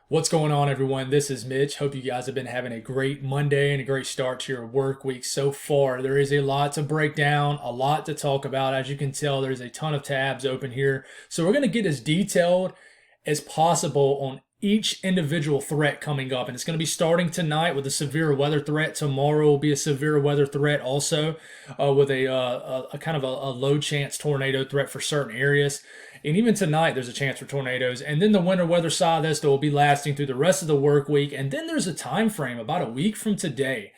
What's going on, everyone? This is Mitch. Hope you guys have been having a great Monday and a great start to your work week so far. There is a lot to break down, a lot to talk about. As you can tell, there's a ton of tabs open here. So we're going to get as detailed as possible on each individual threat coming up. And it's going to be starting tonight with a severe weather threat. Tomorrow will be a severe weather threat also with a kind of a low chance tornado threat for certain areas. And even tonight, there's a chance for tornadoes. And then the winter weather side of this that will be lasting through the rest of the work week. And then there's a time frame about a week from today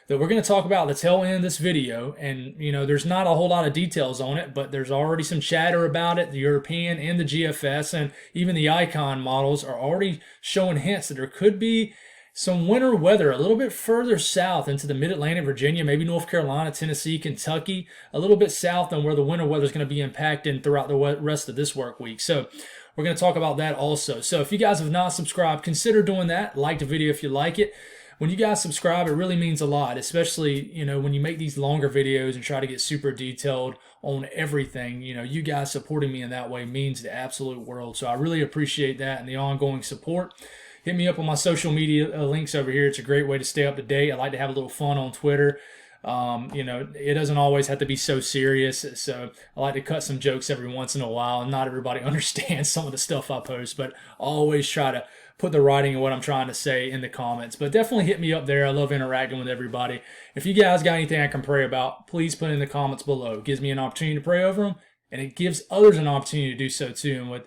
that we're going to talk about at the tail end of this video. And, there's not a whole lot of details on it, but there's already some chatter about it. The European and the GFS and even the Icon models are already showing hints that there could be some winter weather a little bit further south into the mid-Atlantic, Virginia, maybe North Carolina, Tennessee, Kentucky, a little bit south than where the winter weather is going to be impacting throughout the rest of this work week. So we're going to talk about that also. So if you guys have not subscribed, consider doing that. Like the video if you like it. When you guys subscribe, it really means a lot, especially, when you make these longer videos and try to get super detailed on everything. You guys supporting me in that way means the absolute world. So I really appreciate that and the ongoing support. Hit me up on my social media links over here. It's a great way to stay up to date. I like to have a little fun on Twitter. It doesn't always have to be so serious. So I like to cut some jokes every once in a while. And not everybody understands some of the stuff I post, but I always try to put the writing of what I'm trying to say in the comments. But definitely hit me up there. I love interacting with everybody. If you guys got anything I can pray about, please put it in the comments below. It gives me an opportunity to pray over them, and it gives others an opportunity to do so too. And with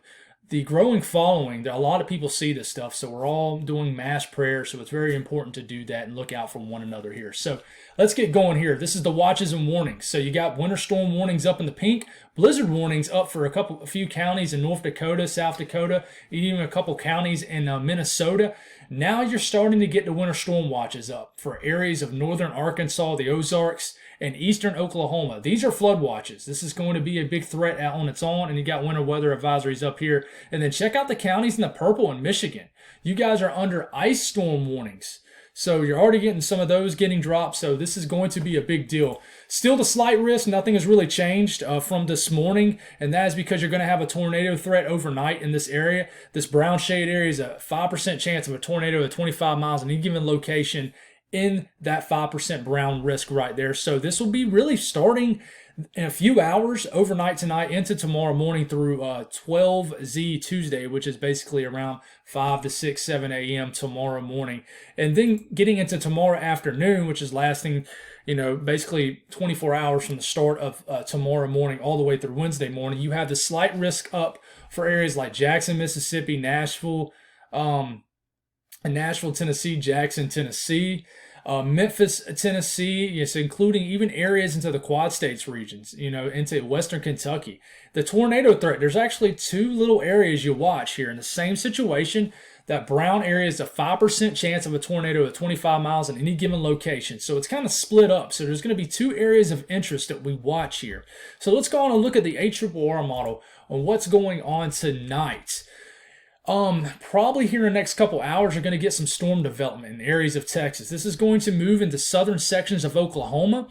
the growing following, a lot of people see this stuff, so we're all doing mass prayer, so it's very important to do that and look out for one another here. So let's get going here. This is the watches and warnings. So you got winter storm warnings up in the pink, blizzard warnings up for a few counties in North Dakota, South Dakota, even a couple counties in Minnesota. Now you're starting to get the winter storm watches up for areas of northern Arkansas, the Ozarks, and eastern Oklahoma. These are flood watches. This is going to be a big threat out on its own, and you got winter weather advisories up here. And then check out the counties in the purple in Michigan. You guys are under ice storm warnings. So you're already getting some of those getting dropped, so this is going to be a big deal. Still the slight risk, nothing has really changed from this morning, and that is because you're going to have a tornado threat overnight in this area. This brown shade area is a 5% chance of a tornado at 25 miles in any given location in that 5% brown risk right there. So this will be really starting in a few hours overnight tonight into tomorrow morning through 12Z Tuesday, which is basically around 5 to 6, 7 a.m. tomorrow morning. And then getting into tomorrow afternoon, which is lasting, basically 24 hours from the start of tomorrow morning all the way through Wednesday morning, you have the slight risk up for areas like Jackson, Mississippi, Nashville, Tennessee, Jackson, Tennessee, Memphis, Tennessee, yes, including even areas into the Quad States regions, into Western Kentucky. The tornado threat, there's actually two little areas you watch here in the same situation. That brown area is a 5% chance of a tornado at 25 miles in any given location. So it's kind of split up. So there's going to be two areas of interest that we watch here. So let's go on and look at the ARRR model on what's going on tonight. Probably here in the next couple hours, you're going to get some storm development in areas of Texas. This is going to move into southern sections of Oklahoma.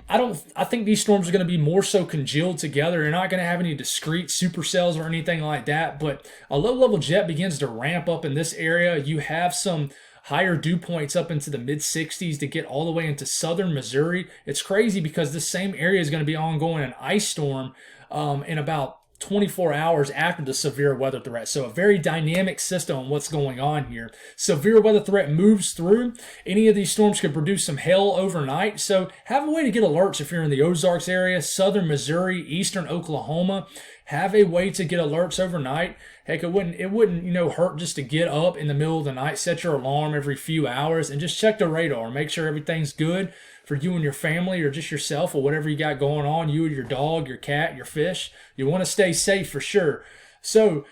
I think these storms are going to be more so congealed together. You're not going to have any discrete supercells or anything like that, but a low-level jet begins to ramp up in this area. You have some higher dew points up into the mid-60s to get all the way into southern Missouri. It's crazy because this same area is going to be ongoing an ice storm in about 24 hours after the severe weather threat. So a very dynamic system on what's going on here. Severe weather threat moves through. Any of these storms could produce some hail overnight. So have a way to get alerts if you're in the Ozarks area, southern Missouri, eastern Oklahoma. Have a way to get alerts overnight. Heck, it wouldn't hurt just to get up in the middle of the night, set your alarm every few hours, and just check the radar. Make sure everything's good for you and your family, or just yourself, or whatever you got going on, you and your dog, your cat, your fish. You want to stay safe for sure. So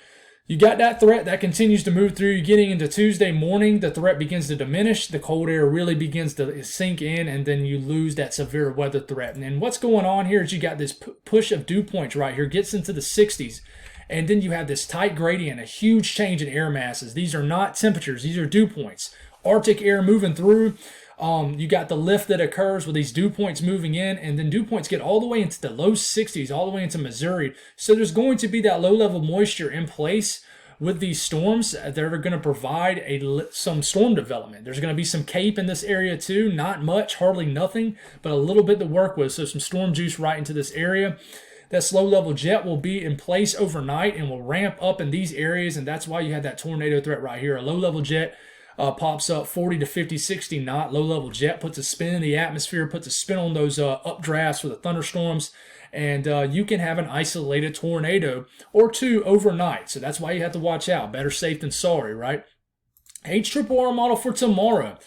you got that threat that continues to move through. You're getting into Tuesday morning, the threat begins to diminish. The cold air really begins to sink in, and then you lose that severe weather threat. And what's going on here is you got this push of dew points right here, gets into the 60s. And then you have this tight gradient, a huge change in air masses. These are not temperatures. These are dew points. Arctic air moving through. You got the lift that occurs with these dew points moving in, and then dew points get all the way into the low 60s, all the way into Missouri. So there's going to be that low-level moisture in place with these storms, they're going to provide some storm development. There's going to be some cape in this area too. Not much, hardly nothing, but a little bit to work with. So some storm juice right into this area. That low-level jet will be in place overnight and will ramp up in these areas, and that's why you had that tornado threat right here. A low-level jet pops up 40 to 50, 60 knot. Low-level jet puts a spin in the atmosphere, puts a spin on those updrafts for the thunderstorms, and you can have an isolated tornado or two overnight. So that's why you have to watch out. Better safe than sorry, right? HRRR model for tomorrow.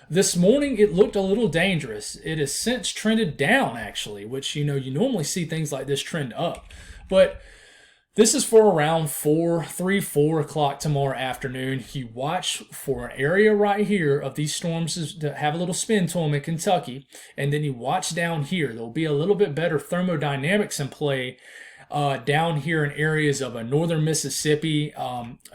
This morning, it looked a little dangerous. It has since trended down, actually, which, you normally see things like this trend up. But this is for around 4 o'clock tomorrow afternoon. You watch for an area right here of these storms that have a little spin to them in Kentucky, and then you watch down here. There'll be a little bit better thermodynamics in play down here in areas of northern Mississippi,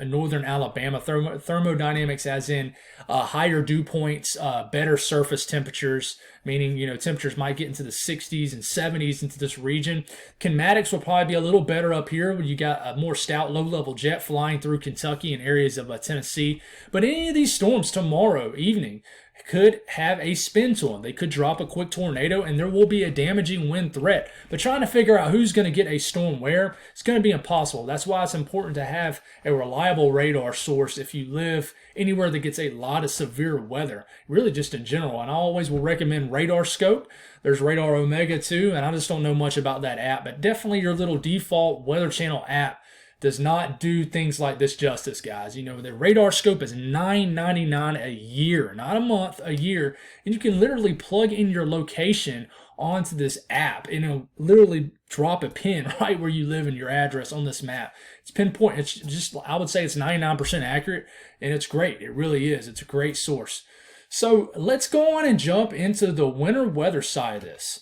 northern Alabama. Thermodynamics as in higher dew points, better surface temperatures, meaning, temperatures might get into the 60s and 70s into this region. Kinematics will probably be a little better up here when you got a more stout low-level jet flying through Kentucky and areas of Tennessee. But any of these storms tomorrow evening could have a spin to them. They could drop a quick tornado, and there will be a damaging wind threat. But trying to figure out who's going to get a storm where, it's going to be impossible. That's why it's important to have a reliable radar source if you live anywhere that gets a lot of severe weather, really just in general. And I always will recommend Radar Scope. There's Radar Omega too, and I just don't know much about that app, but definitely your little default Weather Channel app does not do things like this justice, guys. The Radar Scope is $9.99 a year, not a month, a year. And you can literally plug in your location onto this app, and it'll literally drop a pin right where you live and your address on this map. It's pinpoint. It's just, I would say it's 99% accurate, and it's great. It really is. It's a great source. So let's go on and jump into the winter weather side of this.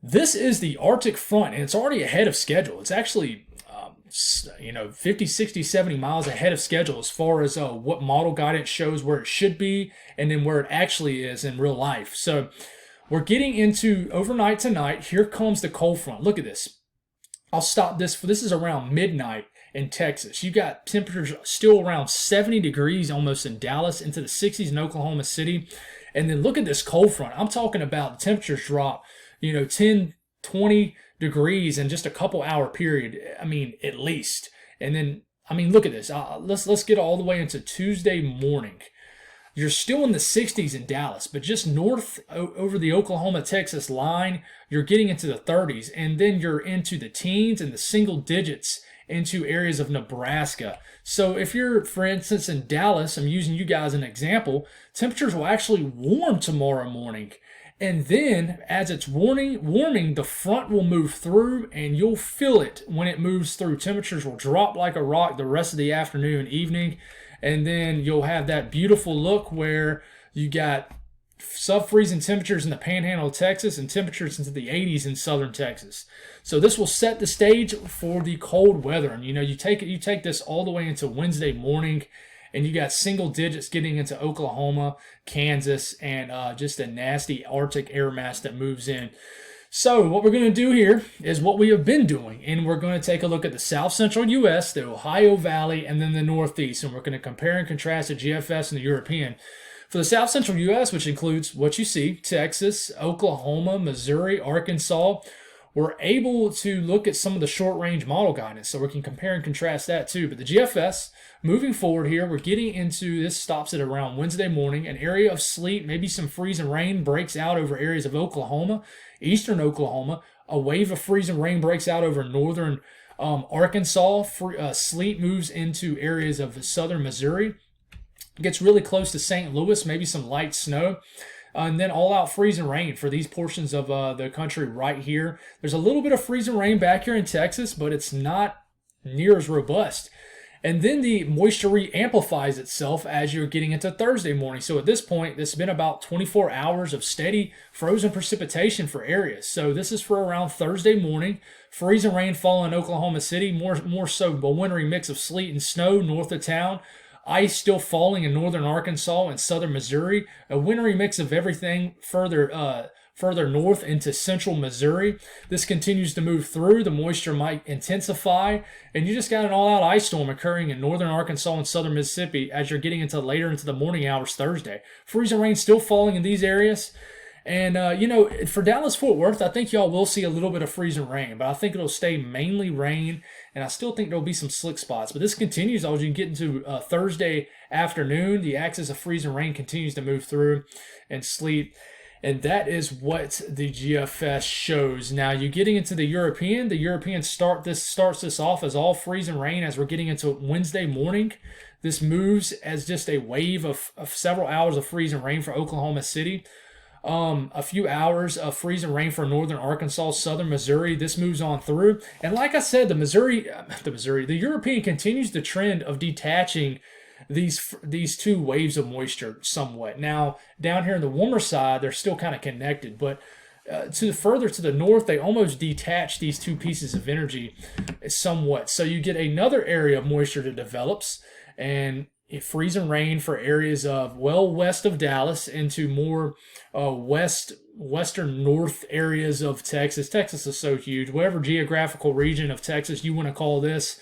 This is the Arctic front, and it's already ahead of schedule. It's actually 50, 60, 70 miles ahead of schedule as far as what model guidance shows where it should be and then where it actually is in real life. So we're getting into overnight tonight. Here comes the cold front. Look at this. I'll stop this. This is around midnight in Texas. You got temperatures still around 70 degrees almost in Dallas, into the 60s in Oklahoma City. And then look at this cold front. I'm talking about the temperatures drop, 10, 20 degrees in just a couple hour period. I mean, at least. And then, look at this. Let's get all the way into Tuesday morning. You're still in the 60s in Dallas, but just north over the Oklahoma-Texas line, you're getting into the 30s, and then you're into the teens and the single digits into areas of Nebraska. So if you're, for instance, in Dallas, I'm using you guys as an example, temperatures will actually warm tomorrow morning. And then, as it's warming, the front will move through, and you'll feel it when it moves through. Temperatures will drop like a rock the rest of the afternoon and evening, and then you'll have that beautiful look where you got sub-freezing temperatures in the panhandle of Texas and temperatures into the 80s in southern Texas. So this will set the stage for the cold weather. And you take this all the way into Wednesday morning, and you got single digits getting into Oklahoma, Kansas, and just a nasty Arctic air mass that moves in. So what we're going to do here is what we have been doing, and we're going to take a look at the south central U.S., the Ohio Valley, and then the Northeast, and we're going to compare and contrast the GFS and the European. For the south central U.S., which includes what you see, Texas, Oklahoma, Missouri, Arkansas, we're able to look at some of the short-range model guidance, so we can compare and contrast that too. But the GFS, moving forward here, we're getting into, this stops at around Wednesday morning. An area of sleet, maybe some freezing rain breaks out over areas of Oklahoma, eastern Oklahoma. A wave of freezing rain breaks out over northern Arkansas. Sleet moves into areas of southern Missouri. Gets really close to St. Louis, maybe some light snow. And then all-out freezing rain for these portions of the country right here. There's a little bit of freezing rain back here in Texas, but it's not near as robust. And then the moisture amplifies itself as you're getting into Thursday morning. So at this point, it's been about 24 hours of steady frozen precipitation for areas. So this is for around Thursday morning. Freezing rain falling in Oklahoma City, more so a wintry mix of sleet and snow north of town. Ice still falling in northern Arkansas and southern Missouri. A wintry mix of everything further further north into central Missouri. This continues to move through. The moisture might intensify, and you just got an all-out ice storm occurring in northern Arkansas and southern Mississippi as you're getting into later into the morning hours Thursday. Freezing rain still falling in these areas. And, for Dallas-Fort Worth, I think y'all will see a little bit of freezing rain, but I think it'll stay mainly rain, and I still think there'll be some slick spots. But this continues as you get into Thursday afternoon. The axis of freezing rain continues to move through and sleet. And that is what the GFS shows. Now, you're getting into the European. The European starts this off as all freezing rain as we're getting into Wednesday morning. This moves as just a wave of several hours of freezing rain for Oklahoma City. A few hours of freezing rain for northern Arkansas, southern Missouri. This moves on through. And like I said, the European continues the trend of detaching these two waves of moisture somewhat. Now, down here in the warmer side, they're still kind of connected, but further to the north, they almost detach these two pieces of energy somewhat. So you get another area of moisture that develops, and freezing rain for areas of west of Dallas into more western north areas of Texas. Texas is so huge. Whatever geographical region of Texas you want to call this,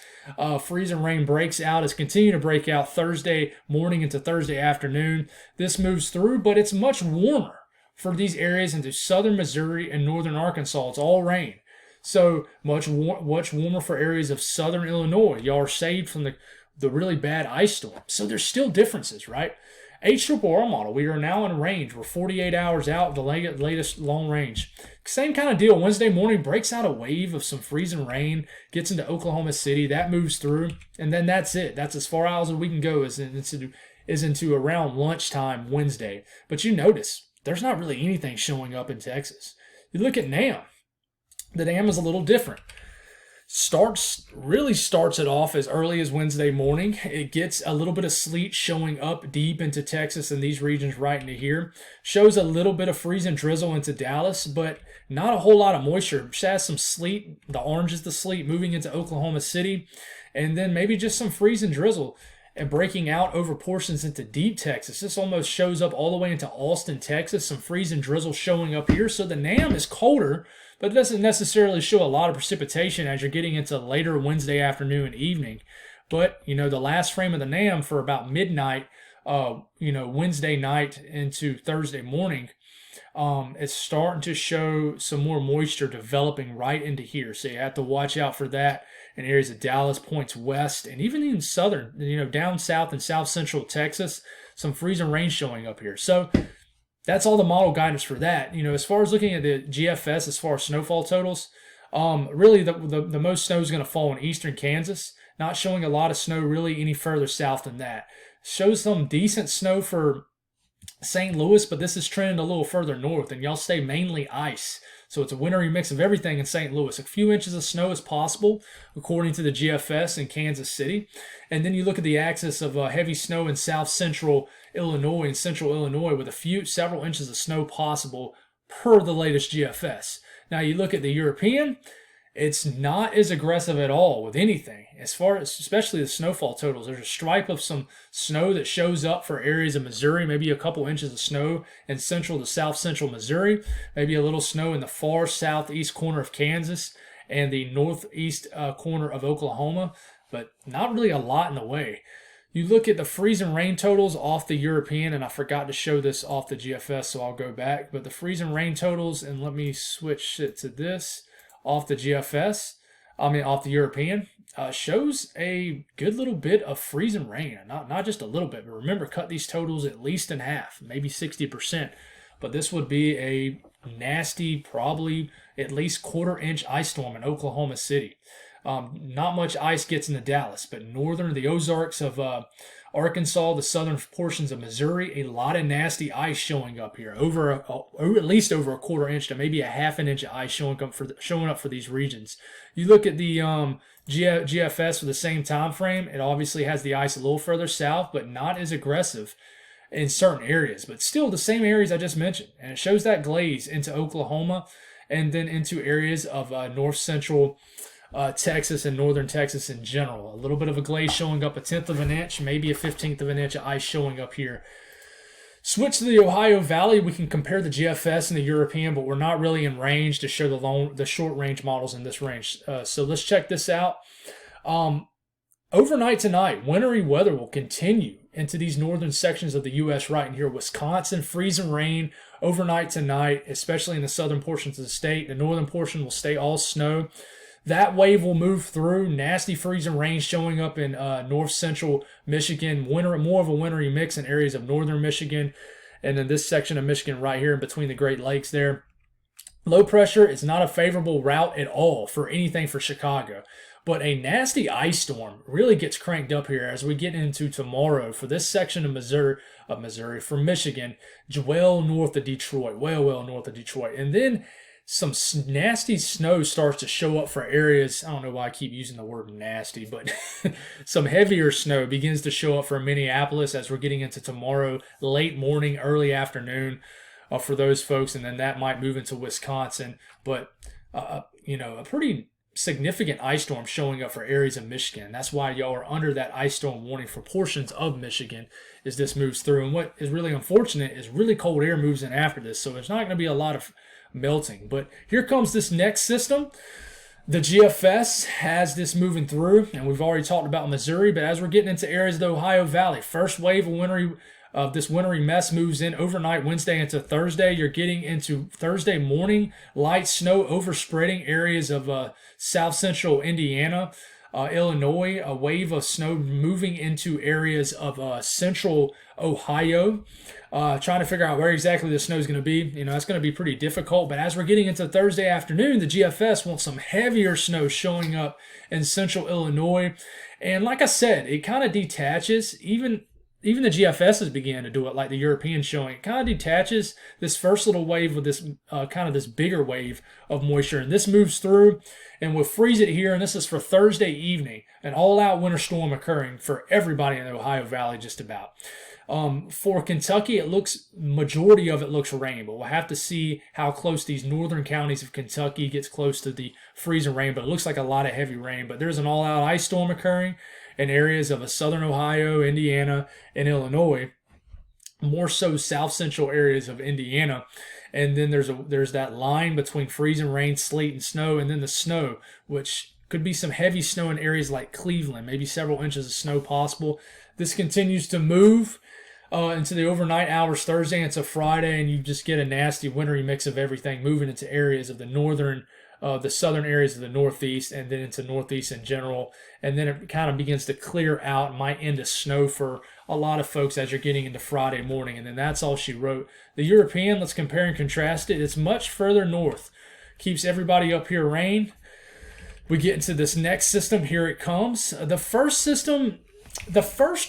freezing rain breaks out. It's continuing to break out Thursday morning into Thursday afternoon. This moves through, but it's much warmer for these areas into southern Missouri and northern Arkansas. It's all rain. So much warmer for areas of southern Illinois. Y'all are saved from the really bad ice storm. So there's still differences, right? HRRR model, we are now in range. We're 48 hours out of the latest long range. Same kind of deal. Wednesday morning breaks out a wave of some freezing rain, gets into Oklahoma City. That moves through, and then that's it. That's as far out as we can go is into around lunchtime Wednesday. But you notice there's not really anything showing up in Texas. You look at NAM. The NAM is a little different. Starts it off as early as Wednesday morning. It gets a little bit of sleet showing up deep into Texas and these regions right into here. Shows a little bit of freeze and drizzle into Dallas, but not a whole lot of moisture. Just has some sleet. The orange is the sleet moving into Oklahoma City, and then maybe just some freeze and drizzle and breaking out over portions into deep Texas. This almost shows up all the way into Austin, Texas. Some freeze and drizzle showing up here. So the NAM is colder, but it doesn't necessarily show a lot of precipitation as you're getting into later Wednesday afternoon and evening. But, the last frame of the NAM for about midnight, Wednesday night into Thursday morning, it's starting to show some more moisture developing right into here. So you have to watch out for that in areas of Dallas, points west, and even in southern, down south and south central Texas, some freezing rain showing up here. So that's all the model guidance for that. As far as looking at the GFS, as far as snowfall totals, really the most snow is going to fall in eastern Kansas, not showing a lot of snow really any further south than that. Shows some decent snow for St. Louis, but this is trending a little further north, and y'all stay mainly ice. So it's a wintry mix of everything in St. Louis. A few inches of snow is possible, according to the GFS in Kansas City. And then you look at the axis of heavy snow in south central Illinois and central Illinois with several inches of snow possible per the latest GFS. Now you look at the European, it's not as aggressive at all with anything. As far as especially the snowfall totals, there's a stripe of some snow that shows up for areas of Missouri, maybe a couple inches of snow in central to south central Missouri, maybe a little snow in the far southeast corner of Kansas and the northeast corner of Oklahoma, but not really a lot in the way. You look at the freezing rain totals off the European, and I forgot to show this off the GFS, so I'll go back. But the freezing rain totals, and let me switch it to this, off the European, shows a good little bit of freezing rain. Not just a little bit, but remember, cut these totals at least in half, maybe 60%. But this would be a nasty, probably at least quarter-inch ice storm in Oklahoma City. Not much ice gets into Dallas, but the Ozarks of Arkansas, the southern portions of Missouri, a lot of nasty ice showing up here, at least over a quarter inch to maybe a half an inch of ice showing up for these regions. You look at the GFS for the same time frame, it obviously has the ice a little further south, but not as aggressive in certain areas, but still the same areas I just mentioned. And it shows that glaze into Oklahoma and then into areas of north central Texas and northern Texas in general. A little bit of a glaze showing up, 1/10 of an inch, maybe a 1/15 of an inch of ice showing up here. Switch to the Ohio Valley. We can compare the GFS and the European, but we're not really in range to show the short range models in this range. So let's check this out. Overnight tonight, wintry weather will continue into these northern sections of the U.S. right in here. Wisconsin, freezing rain overnight tonight, especially in the southern portions of the state. The northern portion will stay all snow. That wave will move through. Nasty freezing rain showing up in north central Michigan. More of a wintry mix in areas of northern Michigan. And then this section of Michigan right here in between the Great Lakes there. Low pressure is not a favorable route at all for anything for Chicago. But a nasty ice storm really gets cranked up here as we get into tomorrow for this section of Missouri, from Michigan, well north of Detroit, well north of Detroit. And then some nasty snow starts to show up for areas. I don't know why I keep using the word nasty, but some heavier snow begins to show up for Minneapolis as we're getting into tomorrow, late morning, early afternoon for those folks. And then that might move into Wisconsin. But, a pretty significant ice storm showing up for areas of Michigan. That's why y'all are under that ice storm warning for portions of Michigan as this moves through. And what is really unfortunate is really cold air moves in after this, so there's not going to be a lot of melting. But here comes this next system. The GFS has this moving through, and we've already talked about Missouri, but as we're getting into areas of the Ohio Valley, first wave of this wintry mess moves in overnight Wednesday into Thursday. You're getting into Thursday morning, light snow overspreading areas of south central Indiana, Illinois, a wave of snow moving into areas of central Ohio. Trying to figure out where exactly the snow is going to be. That's going to be pretty difficult. But as we're getting into Thursday afternoon, the GFS wants some heavier snow showing up in central Illinois. And like I said, it kind of detaches. Even the GFSs began to do it, like the European showing. It kind of detaches this first little wave with this kind of this bigger wave of moisture. And this moves through and we'll freeze it here. And this is for Thursday evening, an all-out winter storm occurring for everybody in the Ohio Valley just about. For Kentucky, majority of it looks rain, but we'll have to see how close these northern counties of Kentucky gets close to the freezing rain. But it looks like a lot of heavy rain. But there's an all-out ice storm occurring in areas of southern Ohio, Indiana, and Illinois, more so south central areas of Indiana. And then there's that line between freezing rain, sleet, and snow, and then the snow, which could be some heavy snow in areas like Cleveland, maybe several inches of snow possible. This continues to move into the overnight hours Thursday into Friday, and you just get a nasty wintry mix of everything moving into areas of the southern areas of the Northeast, and then into Northeast in general. And then it kind of begins to clear out, might end a snow for a lot of folks as you're getting into Friday morning. And then that's all she wrote. The European, let's compare and contrast it. It's much further north. Keeps everybody up here rain. We get into this next system. Here it comes. The first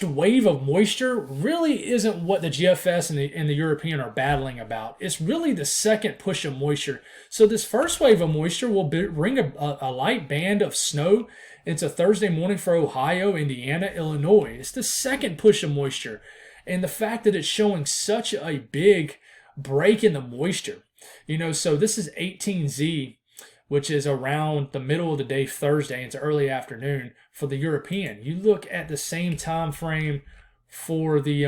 wave of moisture really isn't what the GFS and the European are battling about. It's really the second push of moisture. So this first wave of moisture will bring a light band of snow into Thursday morning for Ohio, Indiana, Illinois. It's the second push of moisture. And the fact that it's showing such a big break in the moisture. So this is 18Z, which is around the middle of the day Thursday into early afternoon for the European. You look at the same time frame for the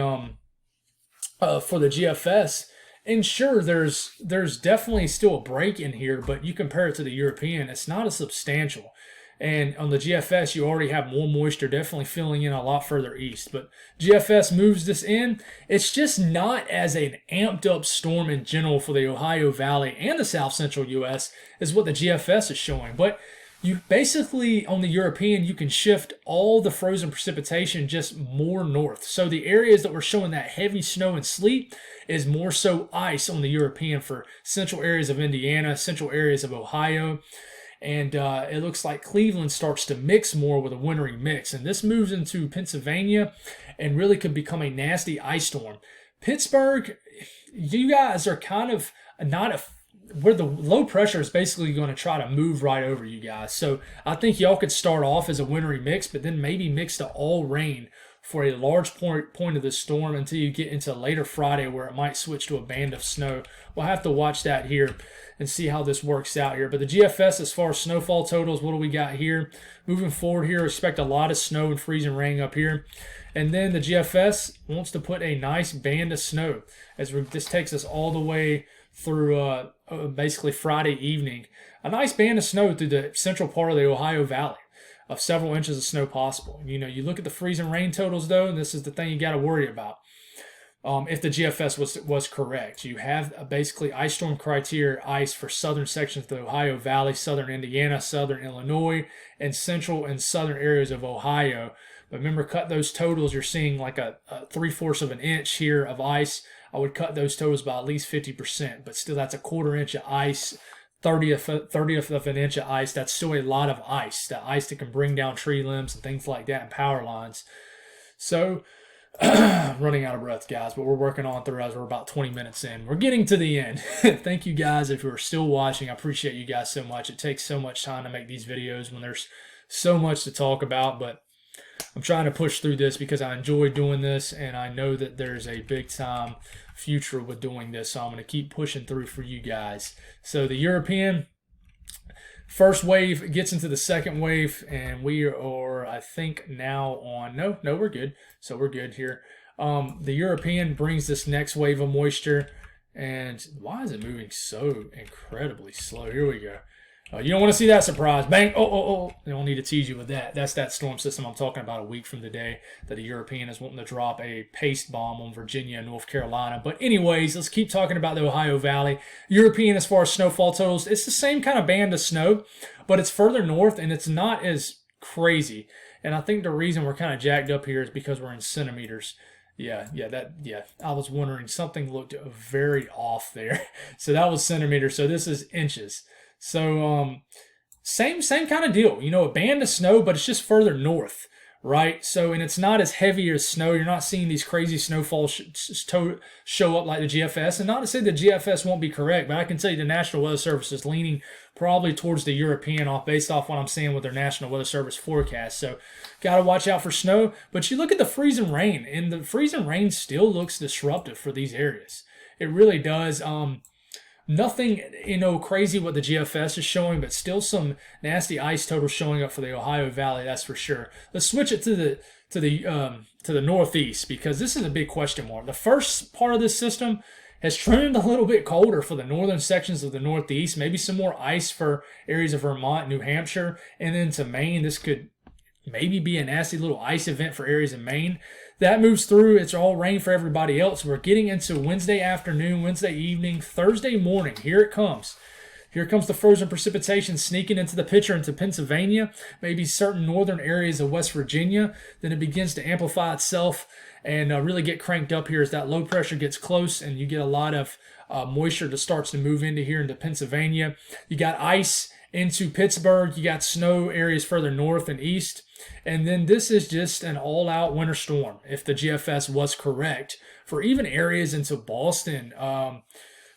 GFS, and sure, there's definitely still a break in here, but you compare it to the European, it's not as substantial. And on the GFS, you already have more moisture, definitely filling in a lot further east. But GFS moves this in. It's just not as an amped up storm in general for the Ohio Valley and the south central U.S. is what the GFS is showing. But you basically, on the European, you can shift all the frozen precipitation just more north. So the areas that were showing that heavy snow and sleet is more so ice on the European for central areas of Indiana, central areas of Ohio. And it looks like Cleveland starts to mix more with a wintry mix. And this moves into Pennsylvania and really could become a nasty ice storm. Pittsburgh, you guys are kind of where the low pressure is basically going to try to move right over you guys. So I think y'all could start off as a wintry mix, but then maybe mix to all rain for a large point of the storm until you get into later Friday where it might switch to a band of snow. We'll have to watch that here and see how this works out here. But the GFS, as far as snowfall totals, what do we got here? Moving forward here, expect a lot of snow and freezing rain up here. And then the GFS wants to put a nice band of snow. This takes us all the way through basically Friday evening. A nice band of snow through the central part of the Ohio Valley, of several inches of snow possible. You know, you look at the freezing rain totals, though, and this is the thing you got to worry about. If the GFS was correct, you have basically ice storm criteria ice for southern sections of the Ohio Valley, southern Indiana, southern Illinois, and central and southern areas of Ohio. But remember, cut those totals. You're seeing like a 3/4 of an inch here of ice. I would cut those totals by at least 50%, but still that's a 1/4 inch of ice. 30th of an inch of ice. That's still a lot of ice. That ice that can bring down tree limbs and things like that and power lines. So, running out of breath, guys, but we're working on through as we're about 20 minutes in. We're getting to the end. Thank you guys if you're still watching. I appreciate you guys so much. It takes so much time to make these videos when there's so much to talk about, but I'm trying to push through this because I enjoy doing this, and I know that there's a big time future with doing this, so I'm going to keep pushing through for you guys. So the European first wave gets into the second wave, and we are, I think, now on, no, we're good. So we're good here. The European brings this next wave of moisture, and why is it moving so incredibly slow? Here we go. You don't want to see that surprise. Bang. Oh. They don't need to tease you with that. That's that storm system I'm talking about a week from today that the European is wanting to drop a paste bomb on Virginia and North Carolina. But anyways, let's keep talking about the Ohio Valley. European, as far as snowfall totals, it's the same kind of band of snow, but it's further north and it's not as crazy. And I think the reason we're kind of jacked up here is because we're in centimeters. Yeah. I was wondering, something looked very off there. So that was centimeters. So this is inches. So, same kind of deal, you know, a band of snow, but it's just further north, right? So, and it's not as heavy as snow. You're not seeing these crazy snowfall show up like the GFS. And not to say the GFS won't be correct, but I can tell you the National Weather Service is leaning probably towards the European based off what I'm seeing with their National Weather Service forecast. So, got to watch out for snow. But you look at the freezing rain, and the freezing rain still looks disruptive for these areas. It really does. Nothing, you know, crazy what the GFS is showing, but still some nasty ice totals showing up for the Ohio Valley. That's for sure. Let's switch it to the northeast, because this is a big question mark. The first part of this system has trended a little bit colder for the northern sections of the northeast. Maybe some more ice for areas of Vermont, New Hampshire, and then to Maine. This could maybe be a nasty little ice event for areas in Maine. That moves through. It's all rain for everybody else. We're getting into Wednesday afternoon, Wednesday evening, Thursday morning. Here it comes. Here comes the frozen precipitation sneaking into the picture into Pennsylvania, maybe certain northern areas of West Virginia. Then it begins to amplify itself and really get cranked up here as that low pressure gets close and you get a lot of moisture that starts to move into here into Pennsylvania. You got ice into Pittsburgh. You got snow areas further north and east. And then this is just an all-out winter storm, if the GFS was correct, for even areas into Boston,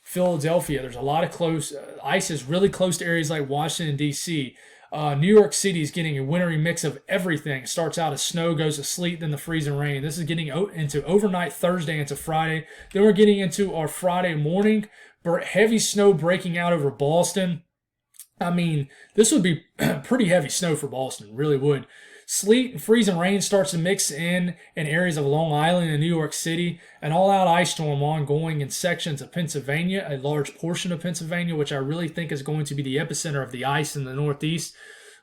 Philadelphia. There's a lot of close, ice is really close to areas like Washington, D.C. New York City is getting a wintry mix of everything. It starts out as snow, goes to sleet, then the freezing rain. This is getting into overnight Thursday into Friday. Then we're getting into our Friday morning, heavy snow breaking out over Boston. I mean, this would be pretty heavy snow for Boston, really would. Sleet and freezing rain starts to mix in areas of Long Island and New York City. An all-out ice storm ongoing in sections of Pennsylvania, a large portion of Pennsylvania, which I really think is going to be the epicenter of the ice in the Northeast.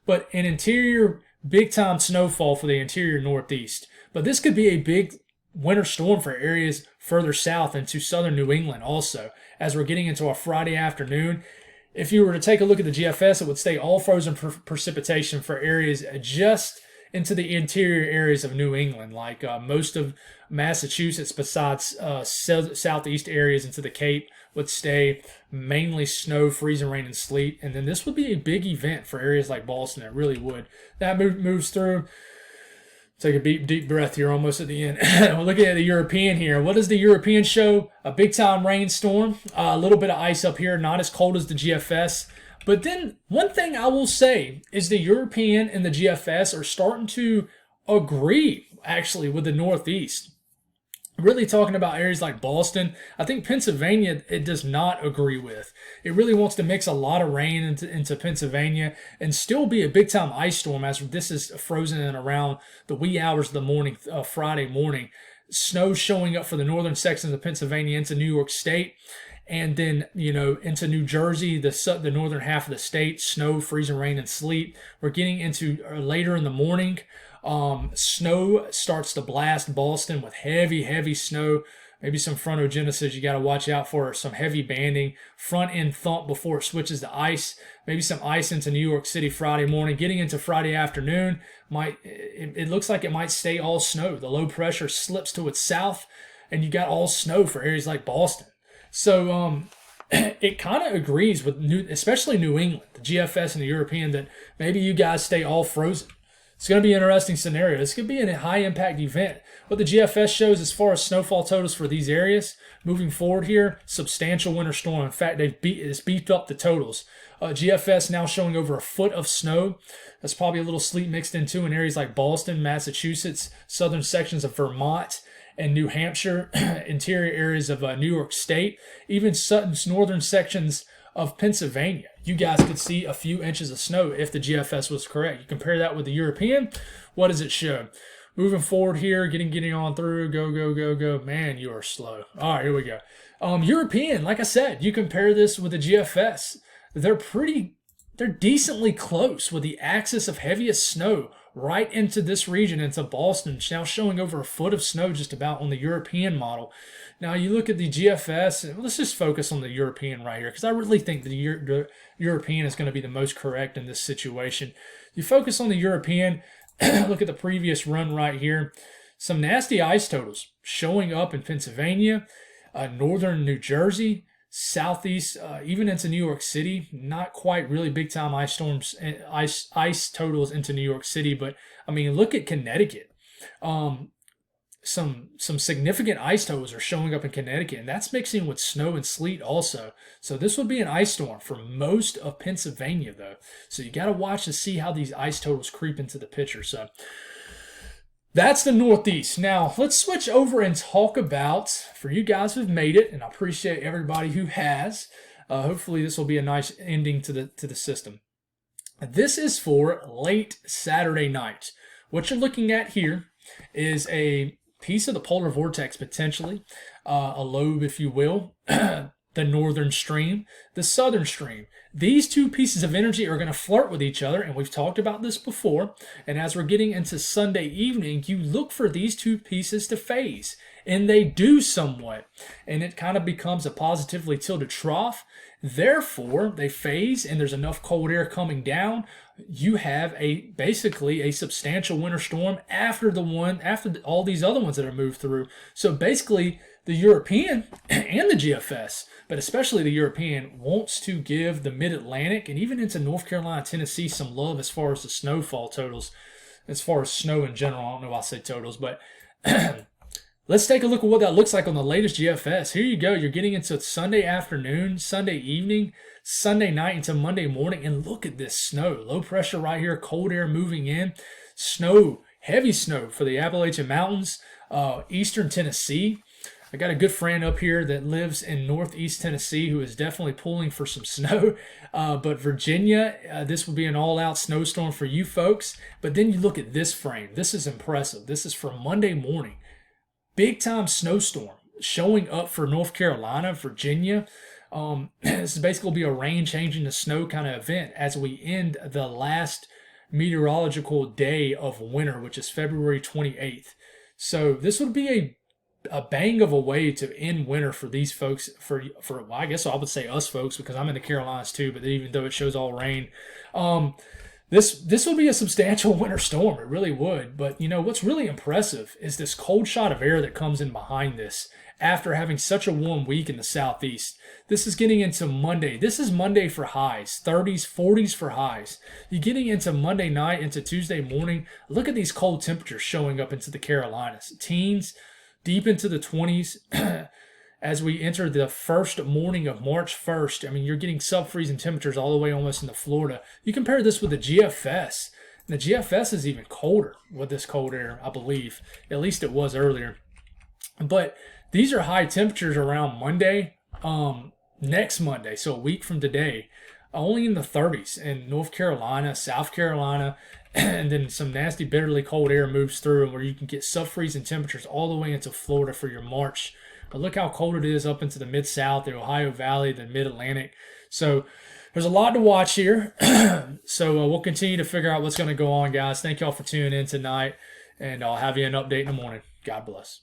But an interior, big-time snowfall for the interior Northeast. But this could be a big winter storm for areas further south into southern New England also, as we're getting into our Friday afternoon. If you were to take a look at the GFS, it would stay all frozen precipitation for areas just into the interior areas of New England, like most of Massachusetts, besides southeast areas into the Cape, would stay mainly snow, freezing rain, and sleet. And then this would be a big event for areas like Boston. It really would. That moves through. Take a deep breath here, almost at the end. We're looking at the European here. What does the European show? A big-time rainstorm, a little bit of ice up here, not as cold as the GFS. But then one thing I will say is the European and the GFS are starting to agree, actually, with the Northeast. Really talking about areas like Boston, I think Pennsylvania it does not agree with. It really wants to mix a lot of rain into Pennsylvania and still be a big time ice storm as this is frozen in around the wee hours of the morning, Friday morning. Snow showing up for the northern sections of Pennsylvania into New York State. And then, into New Jersey, the northern half of the state, snow, freezing rain, and sleet. We're getting into later in the morning. Snow starts to blast Boston with heavy, heavy snow. Maybe some frontogenesis you got to watch out for, some heavy banding, front end thump before it switches to ice. Maybe some ice into New York City Friday morning. Getting into Friday afternoon, it looks like it might stay all snow. The low pressure slips to its south, and you got all snow for areas like Boston. So it kind of agrees with especially New England, the GFS and the European, that maybe you guys stay all frozen. It's going to be an interesting scenario. This could be a high-impact event. What the GFS shows as far as snowfall totals for these areas, moving forward here, substantial winter storm. In fact, it's beefed up the totals. GFS now showing over a foot of snow. That's probably a little sleet mixed in too in areas like Boston, Massachusetts, southern sections of Vermont, and New Hampshire, interior areas of New York State, even northern sections of Pennsylvania. You guys could see a few inches of snow if the GFS was correct. You compare that with the European, what does it show? Moving forward here, getting on through, go. Man, you are slow. All right, here we go. European, like I said, you compare this with the GFS. They're decently close with the axis of heaviest snow right into this region, into Boston, now showing over a foot of snow just about on the European model. Now you look at the GFS, let's just focus on the European right here, because I really think the European is going to be the most correct in this situation. You focus on the European, look at the previous run right here. Some nasty ice totals showing up in Pennsylvania, northern New Jersey, southeast, even into New York City. Not quite really big time ice storms, ice totals into New York City, but I mean, look at Connecticut. Some significant ice totals are showing up in Connecticut, and that's mixing with snow and sleet also. So this would be an ice storm for most of Pennsylvania, though. So you got to watch to see how these ice totals creep into the picture. So that's the Northeast. Now, let's switch over and talk about, for you guys who've made it, and I appreciate everybody who has. Hopefully this will be a nice ending to the system. This is for late Saturday night. What you're looking at here is a piece of the polar vortex, potentially, a lobe, if you will, the northern stream, the southern stream. These two pieces of energy are going to flirt with each other, and we've talked about this before. And as we're getting into Sunday evening, you look for these two pieces to phase, and they do somewhat. And it kind of becomes a positively tilted trough. Therefore, they phase, and there's enough cold air coming down. You have basically a substantial winter storm after all these other ones that are moved through. So basically, the European and the GFS, but especially the European, wants to give the Mid-Atlantic and even into North Carolina, Tennessee some love as far as the snowfall totals, as far as snow in general. I don't know why I say totals, but let's take a look at what that looks like on the latest GFS. Here you go. You're getting into Sunday afternoon, Sunday evening, Sunday night into Monday morning, and look at this snow. Low pressure right here, cold air moving in. Snow, heavy snow for the Appalachian Mountains, eastern Tennessee. I got a good friend up here that lives in northeast Tennessee who is definitely pulling for some snow. But Virginia, this will be an all-out snowstorm for you folks. But then you look at this frame. This is impressive. This is for Monday morning. Big-time snowstorm showing up for North Carolina, Virginia. This is basically will be a rain changing to snow kind of event as we end the last meteorological day of winter, which is February 28th. So this would be a bang of a way to end winter for these folks, well, I guess I would say us folks, because I'm in the Carolinas too, but even though it shows all rain, this would be a substantial winter storm. It really would. But what's really impressive is this cold shot of air that comes in behind this after having such a warm week in the southeast. This is getting into Monday. This is Monday for highs, 30s, 40s for highs. You're getting into Monday night, into Tuesday morning. Look at these cold temperatures showing up into the Carolinas. Teens, deep into the 20s as we enter the first morning of March 1st. I mean, you're getting sub-freezing temperatures all the way almost into Florida. You compare this with the GFS. And the GFS is even colder with this cold air, I believe. At least it was earlier. But these are high temperatures around Monday, next Monday, so a week from today, only in the 30s in North Carolina, South Carolina, and then some nasty, bitterly cold air moves through, and where you can get sub-freezing temperatures all the way into Florida for your March. But look how cold it is up into the Mid-South, the Ohio Valley, the Mid-Atlantic. So there's a lot to watch here. So we'll continue to figure out what's going to go on, guys. Thank y'all for tuning in tonight, and I'll have you an update in the morning. God bless.